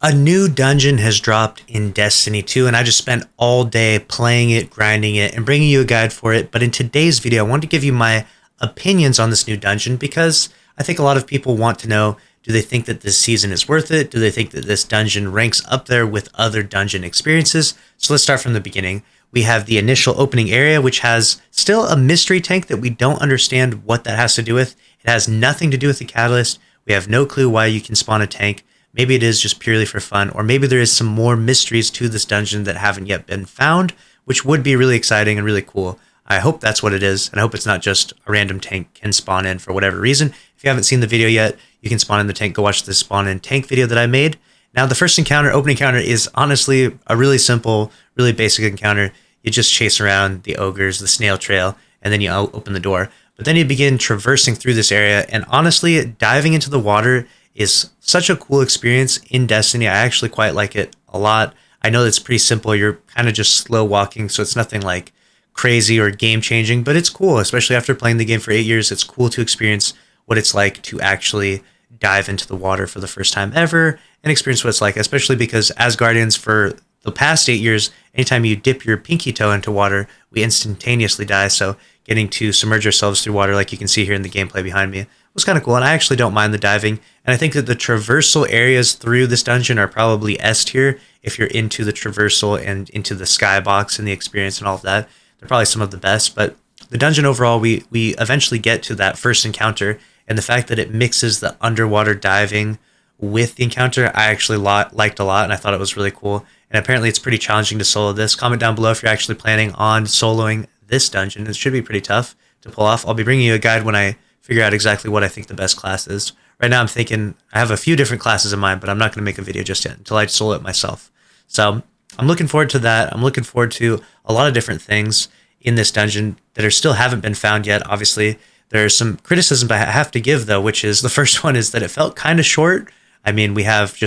A new dungeon has dropped in Destiny 2, and I just spent all day playing it, grinding it, and bringing you a guide for it. But in today's video, I wanted to give you my opinions on this new dungeon because I think a lot of people want to know, do they think that this season is worth it? Do they think that this dungeon ranks up there with other dungeon experiences? So let's start from the beginning. We have the initial opening area, which has still a mystery tank that we don't understand what that has to do with. It has nothing to do with the catalyst. We have no clue why you can spawn a tank. Maybe it is just purely for fun, or maybe there is some more mysteries to this dungeon that haven't yet been found, which would be really exciting and really cool. I hope that's what it is, and I hope it's not just a random tank can spawn in for whatever reason. If you haven't seen the video yet, you can spawn in the tank. Go watch the spawn in tank video that I made. Now, the first encounter, opening encounter, is honestly a really simple, really basic encounter. You just chase around the ogres, the snail trail, and then you open the door. But then you begin traversing through this area, and honestly, diving into the water is such a cool experience in Destiny. I actually quite like it a lot. I know it's pretty simple. You're kind of just slow walking, so it's nothing like crazy or game changing, but it's cool, especially after playing the game for 8 years. It's cool to experience what it's like to actually dive into the water for the first time ever and experience what it's like, especially because as Guardians for the past 8 years, anytime you dip your pinky toe into water, we instantaneously die. So getting to submerge ourselves through water, like you can see here in the gameplay behind me, was kind of cool. And I actually don't mind the diving. And I think that the traversal areas through this dungeon are probably S tier if you're into the traversal and into the skybox and the experience and all of that. They're probably some of the best. But the dungeon overall, we eventually get to that first encounter. And the fact that it mixes the underwater diving with the encounter, I actually liked a lot. And I thought it was really cool. And apparently it's pretty challenging to solo this. Comment down below if you're actually planning on soloing this dungeon. It should be pretty tough to pull off. I'll be bringing you a guide when I figure out exactly what I think the best class is. Right now I'm thinking I have a few different classes in mind, but I'm not going to make a video just yet until I solo it myself. So I'm looking forward to that. I'm looking forward to a lot of different things in this dungeon that still haven't been found yet. Obviously, there are some criticisms I have to give, though, which is the first one is that it felt kind of short. I mean, we have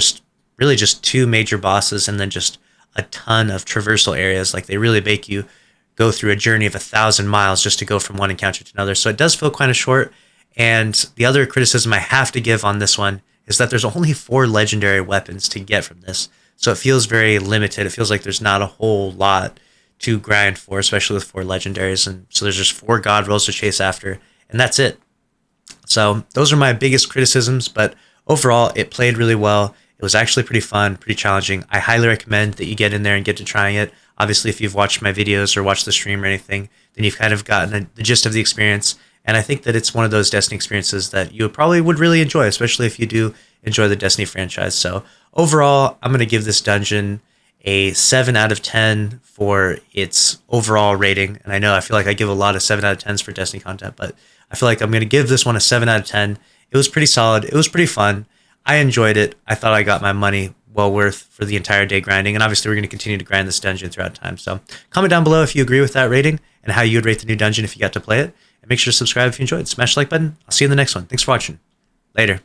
really just two major bosses and then just a ton of traversal areas. Like, they really make you go through a journey of 1,000 miles just to go from one encounter to another. So it does feel kind of short. And the other criticism I have to give on this one is that there's only 4 legendary weapons to get from this. So it feels very limited. It feels like there's not a whole lot to grind for, especially with 4 legendaries. And so there's just 4 god rolls to chase after, and that's it. So those are my biggest criticisms, but overall it played really well. It was actually pretty fun, pretty challenging. I highly recommend that you get in there and get to trying it. Obviously, if you've watched my videos or watched the stream or anything, then you've kind of gotten the gist of the experience. And I think that it's one of those Destiny experiences that you probably would really enjoy, especially if you do enjoy the Destiny franchise. So overall, I'm going to give this dungeon a 7 out of 10 for its overall rating. And I feel like I give a lot of 7 out of 10s for Destiny content, but I feel like I'm going to give this one a 7 out of 10. It was pretty solid. It was pretty fun. I enjoyed it. I thought I got my money well worth for the entire day grinding. And obviously, we're going to continue to grind this dungeon throughout time. So comment down below if you agree with that rating and how you would rate the new dungeon if you got to play it. And make sure to subscribe if you enjoyed. Smash the like button. I'll see you in the next one. Thanks for watching. Later.